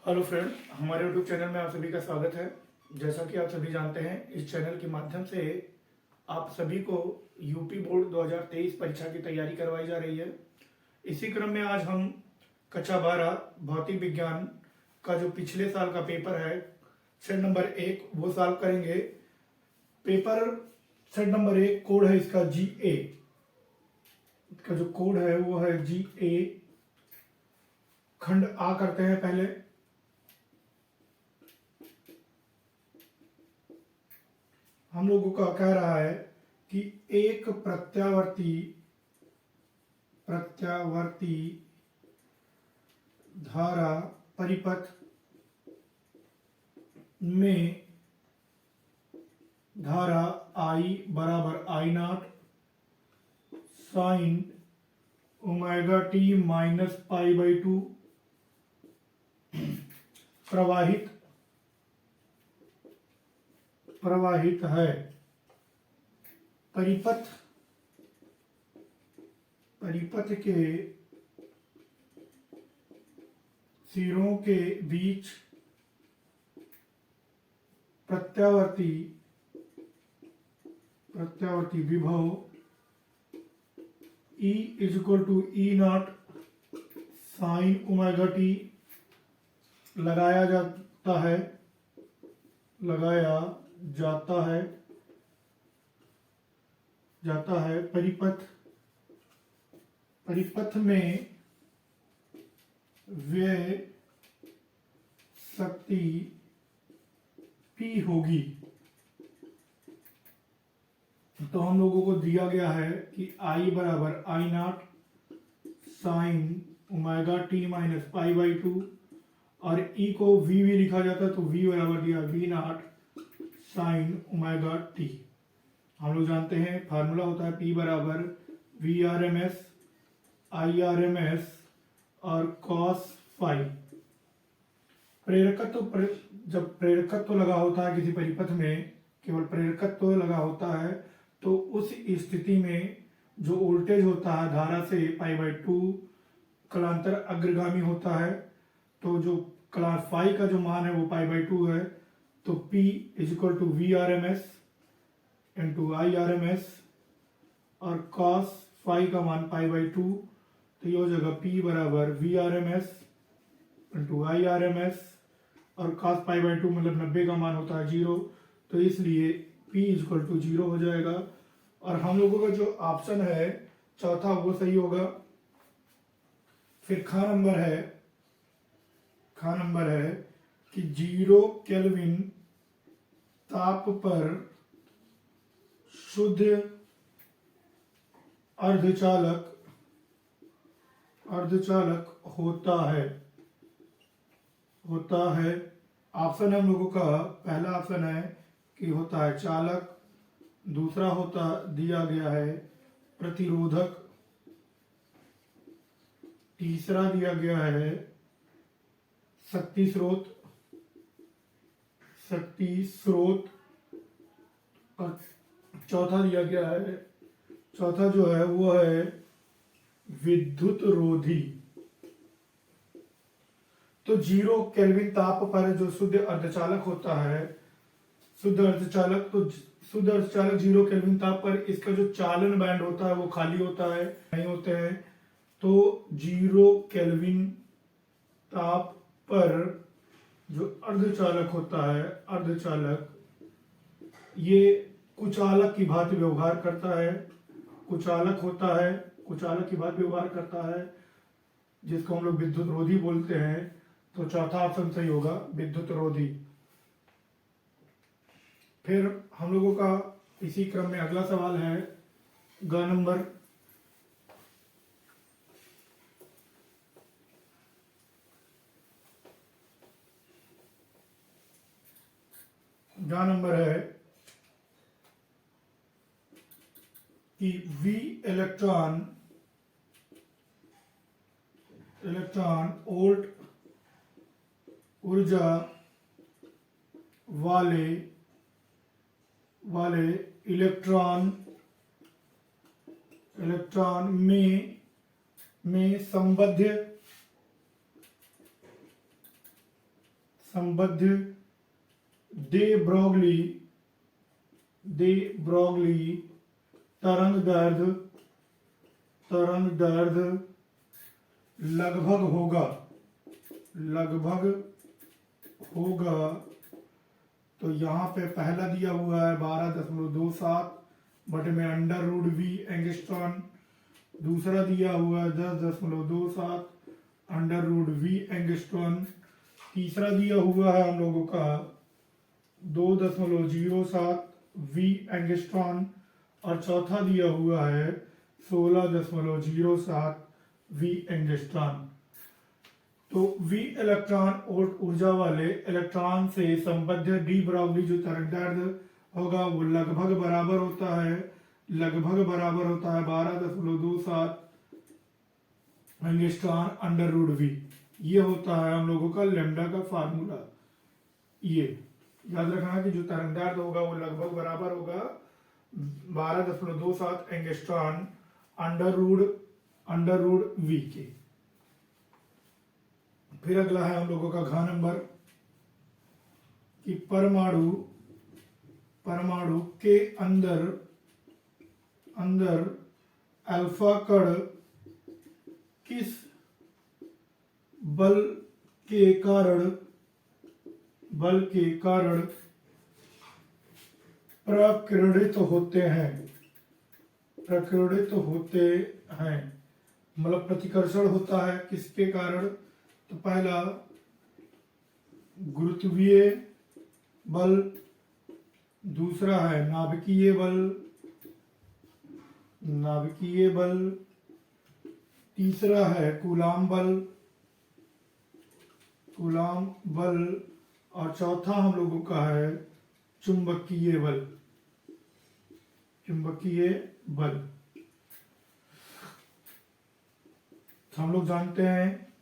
Hello friend, हमारे YouTube channel में आप सभी का स्वागत है। जैसा कि आप सभी जानते हैं, इस चैनल के माध्यम से आप सभी को यूपी बोर्ड 2023 परीक्षा की तैयारी करवाई जा रही है। इसी क्रम में आज हम कक्षा 12 भौतिक विज्ञान का जो पिछले साल का पेपर है सेट नंबर 1 वो सॉल्व करेंगे। पेपर सेट नंबर 1 कोड है इसका GA का जो कोड है वो है GA। खंड आ करते हैं पहले। हम लोगों का कह रहा है कि एक प्रत्यावर्ती धारा परिपथ में धारा I बराबर I0 sine omega T minus π/2 प्रवाहित है। परिपथ के सिरों के बीच प्रत्यावर्ती विभव E = E0 sine omega T लगाया जाता है। परिपथ में व्यय शक्ति P होगी। तो हम लोगों को दिया गया है कि I बराबर I0 sine omega T minus π/2 और E को V भी लिखा जाता है, तो V बराबर दिया V0 साइन ओमेगा टी। हम लोग जानते हैं फार्मूला होता है P बराबर VRMS IRMS और cos फाई। जब प्रेरकत्व लगा होता है किसी परिपथ में, केवल प्रेरकत्व लगा होता है, तो उस स्थिति में जो वोल्टेज होता है धारा से π/2 कलांतर अग्रगामी होता है। तो जो फाई का जो मान है वो π/2 है, तो P = VRMS इंटू IRMS और cos फाई का मान π/2, तो ये हो जाएगा P बराबर VRMS इंटू IRMS और cos π/2 मतलब 90 का मान होता है 0, तो इसलिए P = 0 हो जाएगा। और हम लोगों का जो ऑप्शन है चौथा वो सही होगा। फिर खा नंबर है कि 0 केल्विन ताप पर शुद्ध अर्धचालक होता है। ऑप्शन है हम लोगों का, पहला ऑप्शन है कि होता है चालक, दूसरा होता दिया गया है प्रतिरोधक, तीसरा दिया गया है शक्ति स्रोत और चौथा जो है वो है विद्युत रोधी। तो 0 केल्विन ताप पर जो शुद्ध अर्धचालक होता है, शुद्ध अर्धचालक 0 केल्विन ताप पर इसका जो चालन बैंड होता है वो खाली होता है, नहीं होते हैं। तो 0 केल्विन ताप पर जो अर्धचालक होता है, ये कुचालक की भांति व्यवहार करता है। कुचालक की भांति व्यवहार करता है, जिसको हम लोग विद्युत रोधी बोलते हैं। तो चौथा ऑप्शन सही होगा, विद्युत रोधी। फिर हम लोगों का इसी क्रम में अगला सवाल है ग नंबर है कि V इलेक्ट्रॉन वोल्ट ऊर्जा वाले इलेक्ट्रॉन में संबद्ध संबद्ध दे ब्रोगली तरंग दर्द लगभग होगा। तो यहाँ पे पहला दिया हुआ है 12.27 बटे में अंडर रूट वी एंगस्ट्रॉन। दूसरा दिया हुआ है 10.27 अंडर रूट वी एंगस्ट्रॉन। तीसरा दिया हुआ है हम लोगों का 2.07 वी एंगस्ट्रॉन और चौथा दिया हुआ है 16.07 वी एंगस्ट्रॉन। तो वी इलेक्ट्रॉन और ऊर्जा वाले इलेक्ट्रॉन से संबद्ध डी ब्रोगली जो तरंगदैर्घ्य होगा वो लगभग बराबर होता है 12.27 एंगस्ट्रॉन अंडर रूट वी। ये होता है हम लोगों का लैम्डा का फार्मूला। ये याद रखना कि जो तरंगदैर्घ्य होगा वो लगभग बराबर होगा 12.27 एंगस्ट्रॉन अंडर रूट वी के। फिर अगला है हम लोगों का घ नंबर कि परमाणु के अंदर अल्फा कण किस बल के कारण प्रकीर्णित होते हैं। मतलब प्रतिकर्षण होता है किसके कारण? तो पहला गुरुत्वीय बल, दूसरा है नाभिकीय बल, तीसरा है कूलाम बल और चौथा हम लोगों का है चुंबकीय बल। हम लोग जानते हैं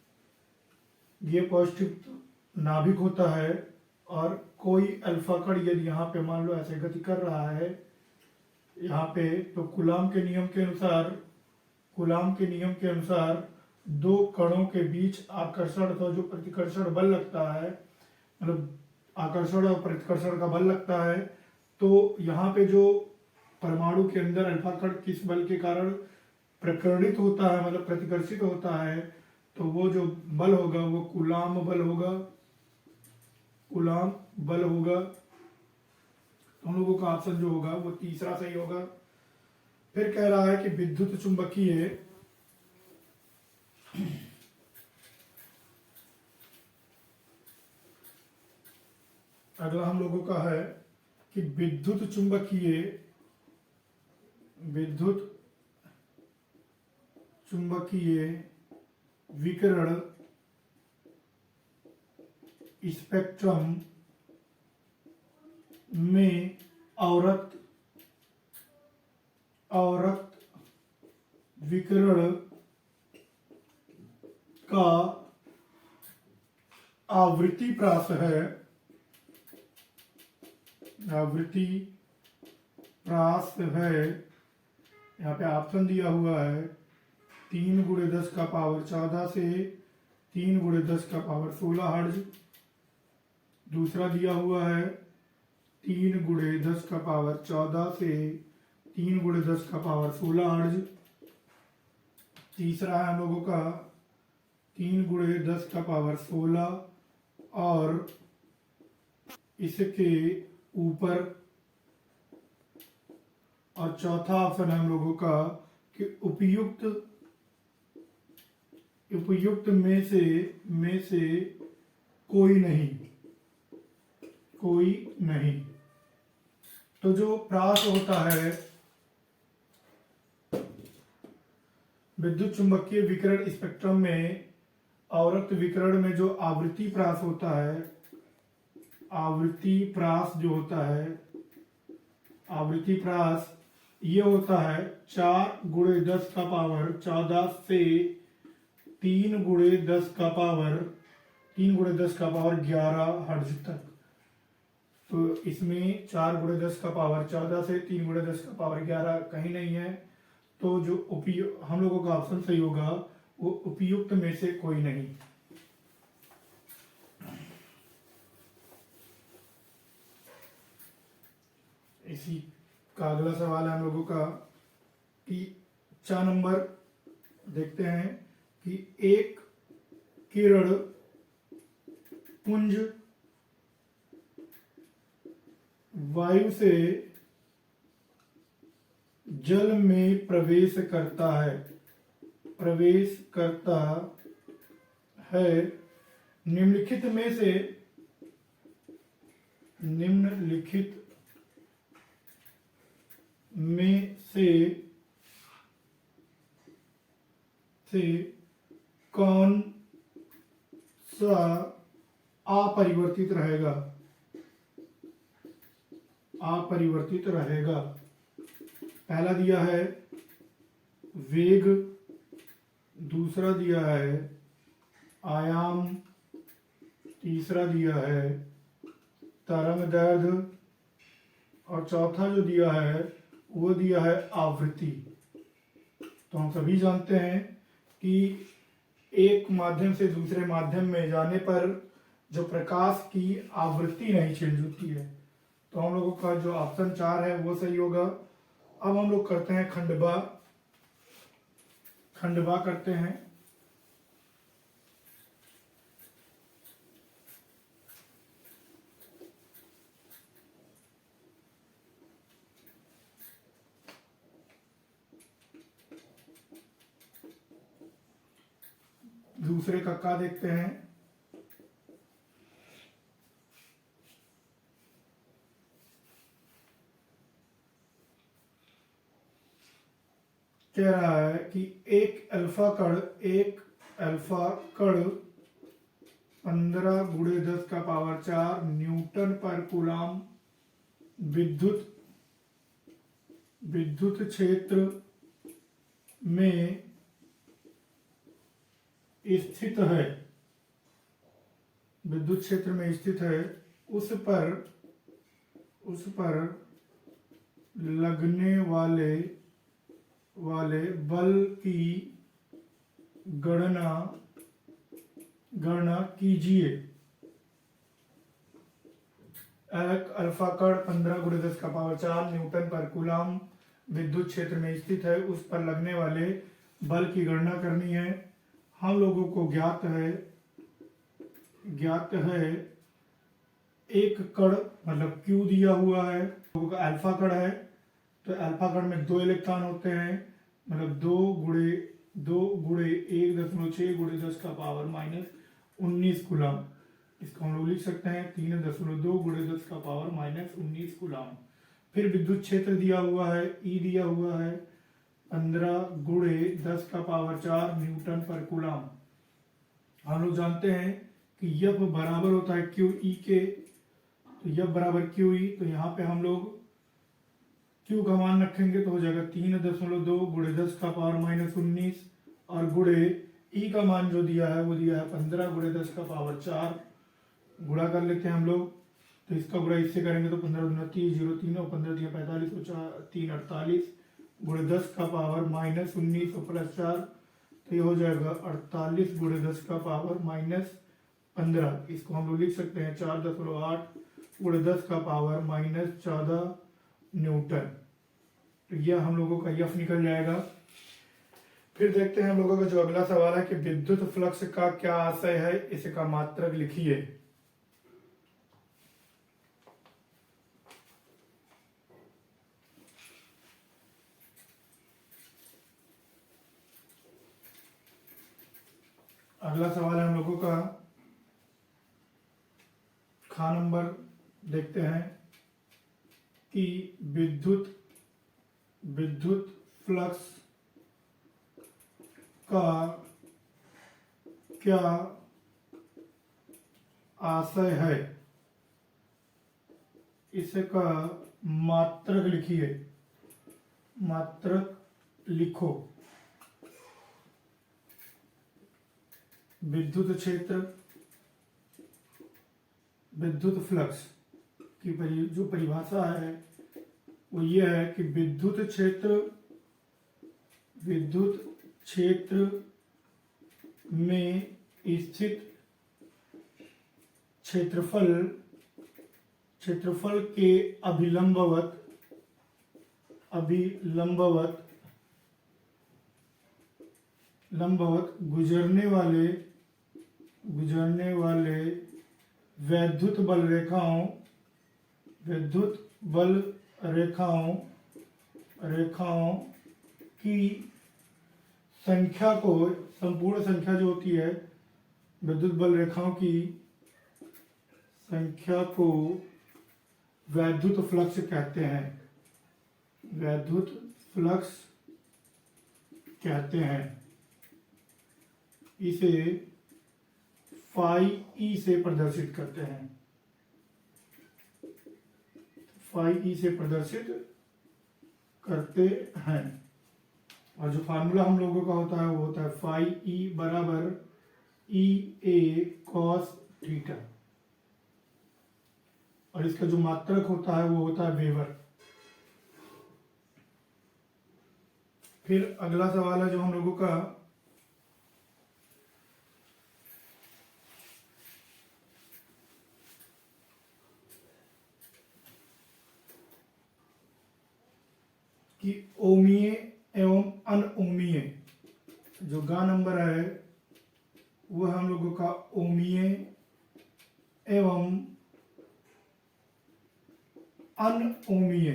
ये पॉजिटिव नाभिक होता है और कोई अल्फा कण यदि यहाँ पे मान लो ऐसे गति कर रहा है यहाँ पे, तो कूलाम के नियम के अनुसार दो कणों के बीच आकर्षण अथवा जो प्रतिकर्षण बल लगता है, मतलब आकर्षण और प्रतिकर्षण का बल लगता है, तो यहाँ पे जो परमाणु के अंदर अल्फा कण किस बल के कारण प्रकीर्णित होता है, मतलब प्रतिकर्षित होता है, तो वो जो बल होगा वो कूलाम बल होगा। हम लोगों का ऑप्शन जो होगा वो तीसरा सही होगा। फिर कह रहा है कि विद्युत चुंबकीय अगला हम लोगों का है कि विद्युत चुंबकीय विकिरण स्पेक्ट्रम में अवरक्त विकिरण का आवृत्ति प्रास है। यहाँ पे ऑप्शन दिया हुआ है 3 × 10⁻14 से 3 × 10⁻16 हर्ट्ज। दूसरा दिया हुआ है 3 × 10⁻14 से 3 × 10⁻16 हर्ट्ज। तीसरा है हम लोगों का 3 × 10⁻16 और इसके ऊपर। और चौथा ऑप्शन है हम लोगों का कि उपयुक्त में से कोई नहीं। तो जो प्रास होता है विद्युत चुंबकीय विकिरण स्पेक्ट्रम में, अवरक्त विकिरण में जो आवृत्ति प्रास होता है, आवृत्ति प्रास ये होता है 4 × 10⁻14 से 3 × 10⁻11 हर्ट्ज तक। तो इसमें 4 × 10⁻14 से 3 × 10⁻11 कहीं नहीं है, तो जो हम लोगों का ऑप्शन सही होगा वो उपयुक्त में से कोई नहीं। इसी का अगला सवाल है हम लोगों का कि 4 नंबर देखते हैं कि एक किरण पुंज वायु से जल में प्रवेश करता है निम्नलिखित में से कौन सा अपरिवर्तित रहेगा। पहला दिया है वेग, दूसरा दिया है आयाम, तीसरा दिया है तरंग दैर्घ्य और चौथा जो दिया है वो दिया है आवृत्ति। तो हम सभी जानते हैं कि एक माध्यम से दूसरे माध्यम में जाने पर जो प्रकाश की आवृत्ति नहीं चेंज होती है। तो हम लोगों का जो ऑप्शन 4 है वो सही होगा। अब हम लोग करते हैं खंडवा करते हैं। दूसरे का देखते हैं। कह रहा है कि एक अल्फा कण 15 गुणे 10 का पावर 4 न्यूटन पर कूलाम विद्युत क्षेत्र में स्थित है। उस पर लगने वाले बल की गणना कीजिए। एक अल्फा कण 15 गुणे 10 का पावर 4 न्यूटन पर कूलाम विद्युत क्षेत्र में स्थित है। उस पर लगने वाले बल की गणना करनी है। हम लोगों को ज्ञात है एक कण मतलब Q दिया हुआ है, लोगों का अल्फा कण है। तो अल्फा कण में 2 इलेक्ट्रॉन होते हैं, मतलब 2 गुणे 1.6 गुणे 10 का पावर -19 कूलाम। इसको हम लोग लिख सकते हैं 3.2 गुणे 10 का पावर -19 कूलाम। फिर विद्युत क्षेत्र दिया हुआ है, E दिया हुआ है 15 गुणे 10 का पावर 4 न्यूटन पर कूलाम। हम लोग जानते हैं कि F बराबर होता है QE के। तो F बराबर QE, तो यहाँ पे हम लोग Q का मान रखेंगे तो हो जाएगा 3.2 गुणे 10 का पावर -19 और गुणे E का मान जो दिया है वो दिया है 15 गुणे 10 का पावर 4। गुणा कर लेते हैं हम लोग। तो इसका गुणा इससे करेंगे तो 15 दूना 30, 0 3 और 15 दिया 45 और 3 48 गुणे 10 का पावर -19 और +4, तो ये हो जाएगा 48 गुणे 10 का पावर -15। इसको हम लोग लिख सकते हैं 4.8 गुणे 10 का पावर -14 न्यूटन। तो यह हम लोगों का यफ निकल जाएगा। फिर देखते हैं हम लोगों का जो अगला सवाल है कि विद्युत फ्लक्स का क्या आशय है, इसका मात्रक लिखिए। अगला सवाल है हम लोगों का खा नंबर देखते हैं कि विद्युत फ्लक्स का क्या आशय है, इसका मात्रक लिखिए। मात्रक लिखो। विद्युत क्षेत्र, विद्युत फ्लक्स की जो परिभाषा है वो ये है कि विद्युत क्षेत्र में स्थित क्षेत्रफल के अभिलंबवत अभिलंबवत गुजरने वाले वैद्युत बल रेखाओं की संख्या को, संपूर्ण संख्या जो होती है विद्युत बल रेखाओं की संख्या को वैद्युत फ्लक्स कहते हैं। वैद्युत फ्लक्स कहते हैं। इसे फाई ई से प्रदर्शित करते हैं। फाई ई से प्रदर्शित करते हैं। और जो फार्मूला हम लोगों का होता है वो होता है फाई ई बराबर ई ए कॉस थीटा, और इसका जो मात्रक होता है वो होता है वेबर। फिर अगला सवाल है जो हम लोगों का कि ओमीय एवं अनओमीय, जो गा नंबर है वह हम लोगों का ओमीय एवं अनओमीय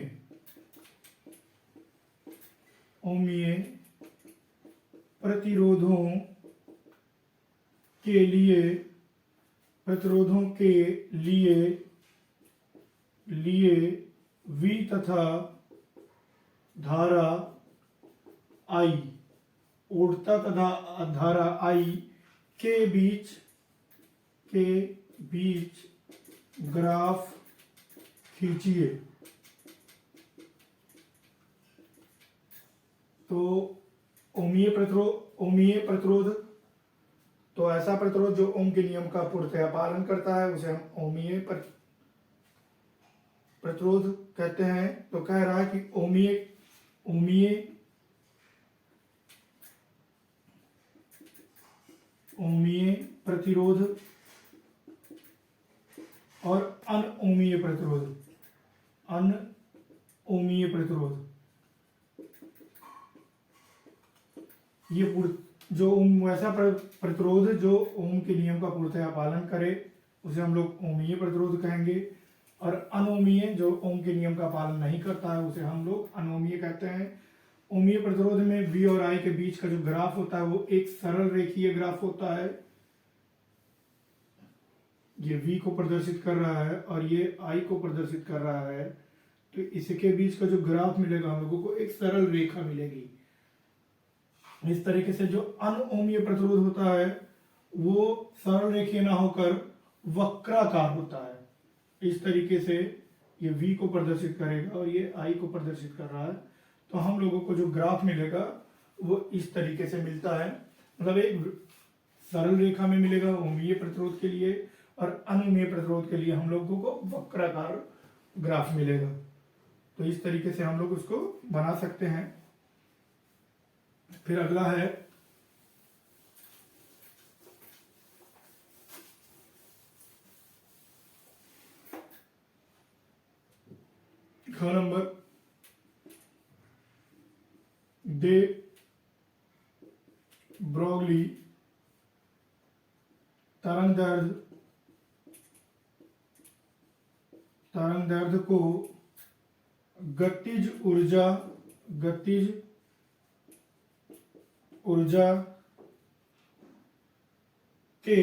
प्रतिरोधों के लिए V तथा धारा I, ऊर्ध्वता तथा धारा I के बीच ग्राफ खींचिए। तो ओमीय प्रतिरोध, तो ऐसा प्रतिरोध जो ओम के नियम का पूर्णतया पालन करता है उसे हम ओमीय प्रतिरोध कहते हैं। तो कह रहा है कि ओमीय प्रतिरोध और अनओमीय प्रतिरोध, ये जो वैसा प्रतिरोध जो ओम के नियम का पूर्णतया पालन करे उसे हम लोग ओमीय प्रतिरोध कहेंगे, और अनओमीय जो ओम के नियम का पालन नहीं करता है उसे हम लोग अनओमीय कहते हैं। ओमीय प्रतिरोध में V और I के बीच का जो ग्राफ होता है वो एक सरल रेखीय ग्राफ होता है। ये V को प्रदर्शित कर रहा है और ये I को प्रदर्शित कर रहा है, तो इसके बीच का जो ग्राफ मिलेगा हम लोगों को एक सरल रेखा मिलेगी। इस तरीके से जो अनओमीय प्रतिरोध होता है वो सरल रेखीय ना होकर वक्राकार होता है। इस तरीके से ये V को प्रदर्शित करेगा और ये I को प्रदर्शित कर रहा है, तो हम लोगों को जो ग्राफ मिलेगा वो इस तरीके से मिलता है। मतलब एक सरल रेखा में मिलेगा ओमीय प्रतिरोध के लिए, और अनओमीय प्रतिरोध के लिए हम लोगों को वक्राकार ग्राफ मिलेगा। तो इस तरीके से हम लोग उसको बना सकते हैं। फिर अगला है ख नंबर, दे ब्रोगली तरंगदैर्ध्य को गतिज ऊर्जा के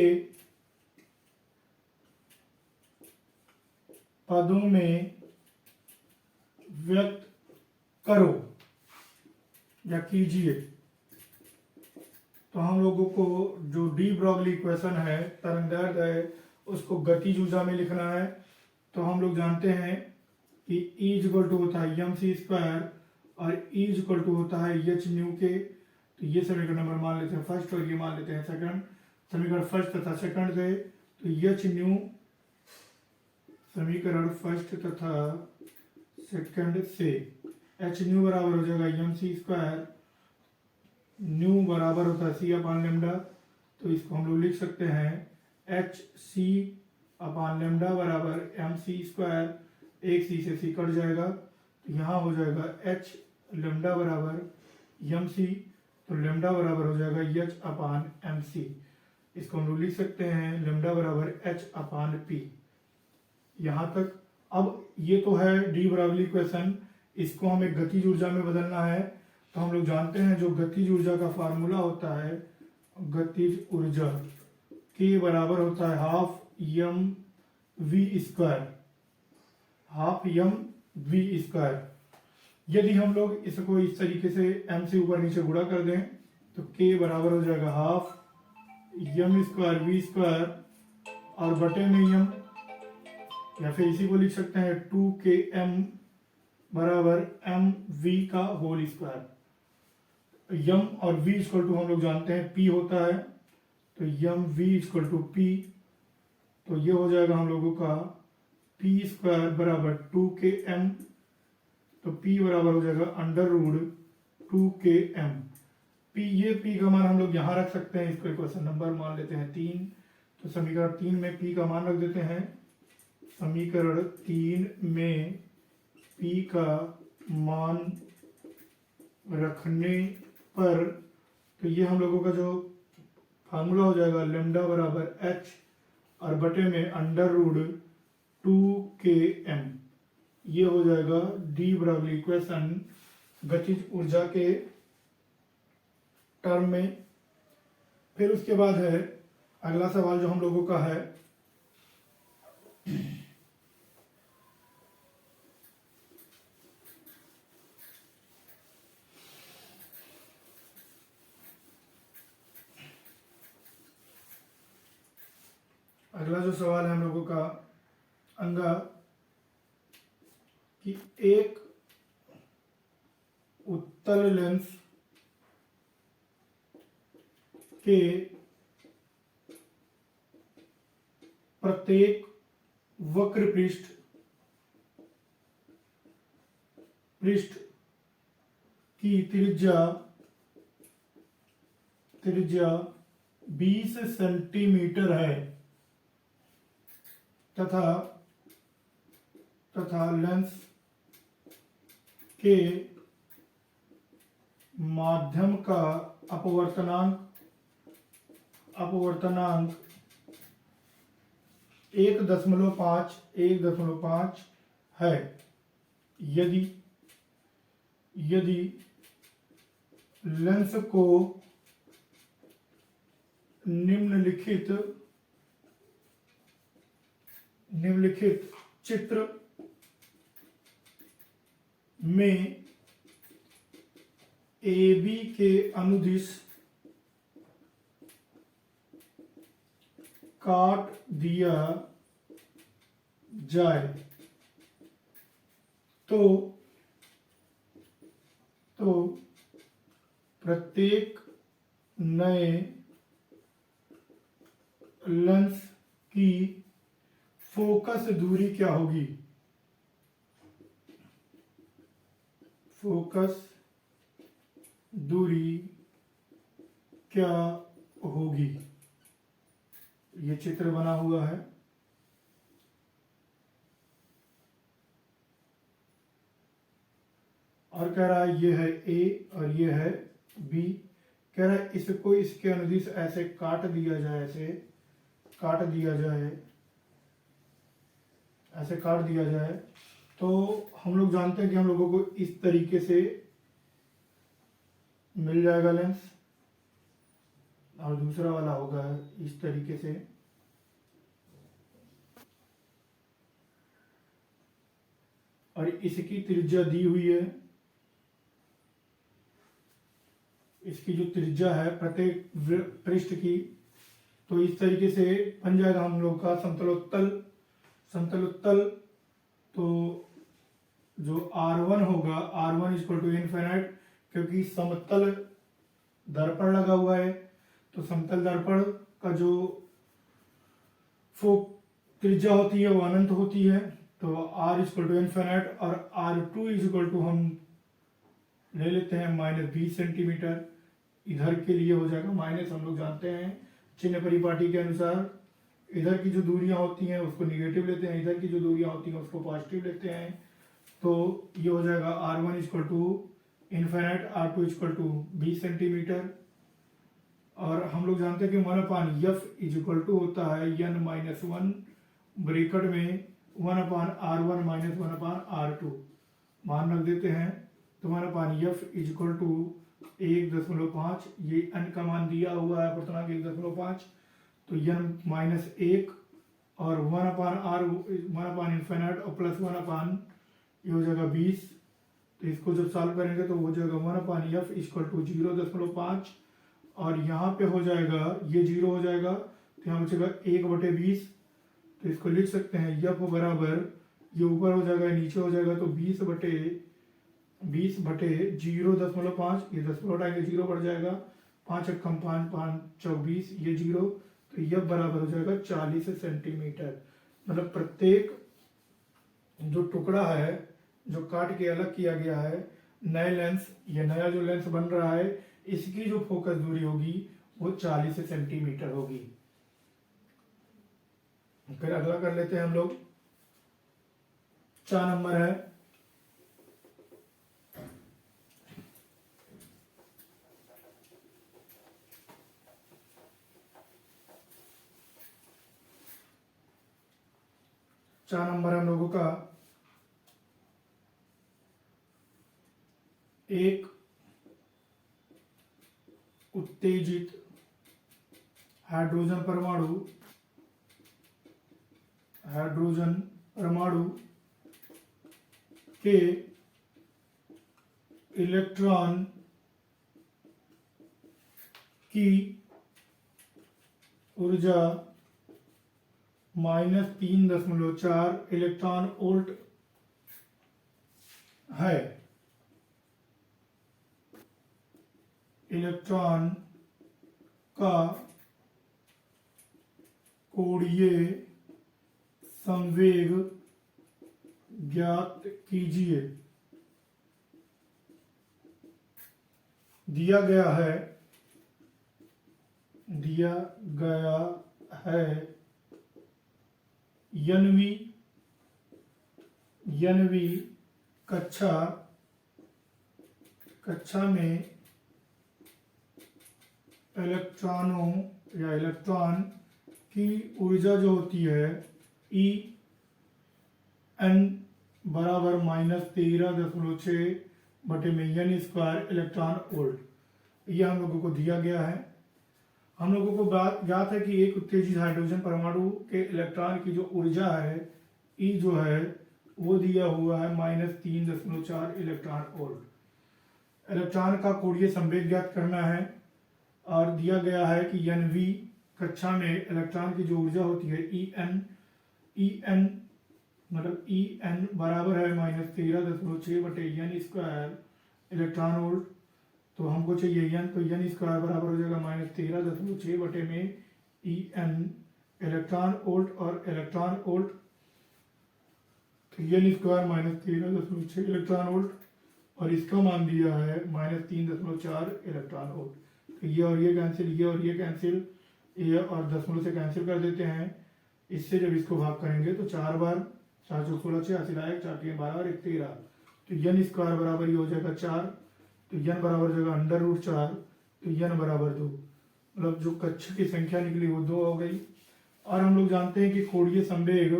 पदों में व्यक्त करो या कीजिए। तो हम लोगों को जो डी ब्रोगली इक्वेशन है, तरंगदैर्ध्य है, उसको गतिज ऊर्जा में लिखना है। तो हम लोग जानते हैं कि E इक्वल टू होता है mc² और E इक्वल टू होता है h न्यू के। तो ये समीकरण नंबर मान लेते हैं फर्स्ट और ये मान लेते हैं सेकंड। समीकरण फर्स्ट तथा सेकंड से, तो h न्यू समीकरण फर्स्ट तथा सेकंड से h न्यू बराबर हो जाएगा mc², न्यू बराबर होता है c/λ। तो इसको हम लोग लिख सकते हैं hc/λ बराबर mc², एक c से c कट जाएगा, तो यहाँ हो जाएगा h लेमडा बराबर एम सी, तो लेमडा बराबर हो जाएगा एच अपान एम सी। इसको हम लोग लिख सकते हैं लेमडा बराबर एच अपान पी। यहाँ तक अब ये तो है डी ब्रागली इक्वेशन, इसको हमें गतिज ऊर्जा में बदलना है। तो हम लोग जानते हैं जो गतिज ऊर्जा का फार्मूला होता है, गतिज ऊर्जा के बराबर होता है half M V square, half M V square. यदि हम लोग इसको इस तरीके से m से ऊपर नीचे गुणा कर दें तो k बराबर हो जाएगा half M square V square और बटे में m, या फिर इसी को लिख सकते हैं 2km बराबर एम वी का होल स्क्वायर। यम और v इक्वल टू हम लोग जानते हैं p होता है, तो यम v इक्वल टू p, तो ये हो जाएगा हम लोगों का p स्क्वायर बराबर 2km, तो p बराबर हो जाएगा अंडर रूट 2km। p, ये p का मान हम लोग यहाँ रख सकते हैं, इसको इक्वेशन नंबर मान लेते हैं 3। तो समीकरण 3 में p का मान रख देते हैं। समीकरण 3 में p का मान रखने पर तो ये हम लोगों का जो फार्मूला हो जाएगा लेमडा बराबर h और बटे में अंडर रूट 2km, ये हो जाएगा डी ब्रागली इक्वेशन गतिज ऊर्जा के टर्म में। फिर उसके बाद है अगला सवाल जो हम लोगों का है, अगला जो सवाल है हम लोगों का अंगा कि एक उत्तल लेंस के प्रत्येक वक्र पृष्ठ की त्रिज्या 20 सेंटीमीटर है तथा लेंस के माध्यम का अपवर्तनांक 1.5 है। यदि लेंस को निम्नलिखित चित्र में AB के अनुदिश काट दिया जाए तो प्रत्येक नए लेंस की फोकस दूरी क्या होगी? फोकस दूरी क्या होगी? ये चित्र बना हुआ है। और कह रहा है ये है ए और ये है बी। कह रहा है इसको इसके अनुदिश ऐसे काट दिया जाए, ऐसे काट दिया जाए तो हम लोग जानते हैं कि हम लोगों को इस तरीके से मिल जाएगा लेंस, और दूसरा वाला होगा इस तरीके से। और इसकी त्रिज्या दी हुई है, इसकी जो त्रिज्या है प्रत्येक पृष्ठ की, तो इस तरीके से बन जाएगा हम लोग का समतलोत्तल। तो जो R1 होगा, R1 इक्वल टू इनफिनिट, क्योंकि समतल दर्पण लगा हुआ है तो समतल दर्पण का जो त्रिज्या होती है वो अनंत होती है। तो R इक्वल टू इनफिनिट और R2 इक्वल टू हम ले लेते हैं -20 सेंटीमीटर। इधर के लिए हो जाएगा माइनस, हम लोग जानते हैं चिन्ह परिपाटी के अनुसार इधर की जो दूरियां होती हैं उसको निगेटिव लेते हैं, इधर की जो दूरियां होती हैं उसको पॉजिटिव लेते हैं। तो ये हो जाएगा R1 equal to infinite R2 equal to 20 centimetre. और हम लोग जानते हैं कि 1/f इज इक्वल टू होता है n-1 ब्रैकेट में 1/r1 माइनस 1/r2 मान रख देते हैं। तो 1/f इज इक्वल टू 1.5, ये n का मान दिया हुआ है पूर्णांक 1.5, तो n-1 और 1/r 1/infinite और प्लस 1/, ये हो जाएगा 20। तो इसको जब सॉल्व करेंगे तो हो जाएगा 1/f इक्वल टू 0.5 और यहाँ पे हो जाएगा ये 0 हो जाएगा, तो यहाँ बचेगा 1/20। तो इसको लिख सकते हैं f बराबर, ये ऊपर हो जाएगा नीचे हो जाएगा, तो 20/0.5, ये 10 लौटाएंगे 0 बढ़ जाएगा, 5 × 5 5 24, ये 0, तो f बराबर हो जाएगा 40 सेंटीमीटर। मतलब प्रत्येक जो टुकड़ा है जो काट के अलग किया गया है, नए लेंस, ये नया जो लेंस बन रहा है, इसकी जो फोकस दूरी होगी वो 40 सेंटीमीटर होगी। फिर अगला कर लेते हैं हम लोग। 4 नंबर है, हम लोगों का एक उत्तेजित हाइड्रोजन परमाणु के इलेक्ट्रॉन की ऊर्जा -3.4 इलेक्ट्रॉन वोल्ट है। इलेक्ट्रॉन का कोणीय संवेग ज्ञात कीजिए। दिया गया है nवीं कक्षा में इलेक्ट्रॉनों या इलेक्ट्रॉन की ऊर्जा जो होती है En बराबर -13.6/n² इलेक्ट्रॉन वोल्ट, ये हम लोगों को दिया गया है। हम लोगों को बात ज्ञात है कि एक उत्तेजित हाइड्रोजन परमाणु के इलेक्ट्रॉन की जो ऊर्जा है E जो है वो दिया हुआ है -3.4 इलेक्ट्रॉन वोल्ट। इलेक्ट्रॉन का कोणीय संवेग ज्ञात करना है और दिया गया है कि nवीं कक्षा में इलेक्ट्रॉन की जो ऊर्जा होती है En बराबर है -13.6/n² इलेक्ट्रॉन वोल्ट। तो हमको चाहिए n, तो n² बराबर हो जाएगा -13.6 में En इलेक्ट्रॉन वोल्ट और इलेक्ट्रॉन वोल्ट, तो n² -13.6 इलेक्ट्रॉन वोल्ट और इसका मान दिया है -3.4 इलेक्ट्रॉन वोल्ट। तो ये और ये कैंसिल, ये और ये कैंसिल, ये और दशमलव से कैंसिल कर देते हैं। इससे जब इसको भाग करेंगे तो 4 बार 4 चौक 16 6 80 लायक 4 3 12 और 1 13, तो n² बराबर ये हो जाएगा 4, तो n बराबर हो जाएगा √4, तो n बराबर 2। मतलब जो कक्षा की संख्या निकली वो 2 हो गई। और हम लोग जानते हैं कि कोणीय संवेग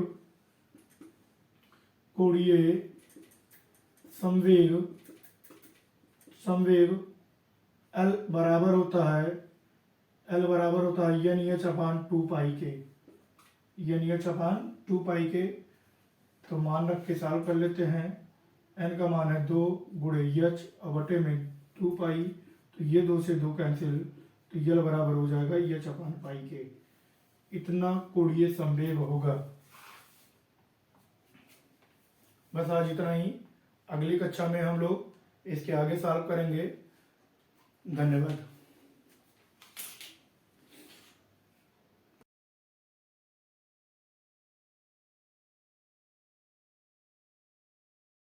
L बराबर होता है NH/2π के, NH/2π के। तो मान रख के सॉल्व कर लेते हैं। n का मान है 2 × H और बटे में 2π, तो ये 2 से 2 कैंसिल, तो L बराबर हो जाएगा H/π के। इतना कोणीय संवेग होगा। बस आज इतना ही। अगली कक्षा में हम लोग इसके आगे सॉल्व करेंगे। धन्यवाद।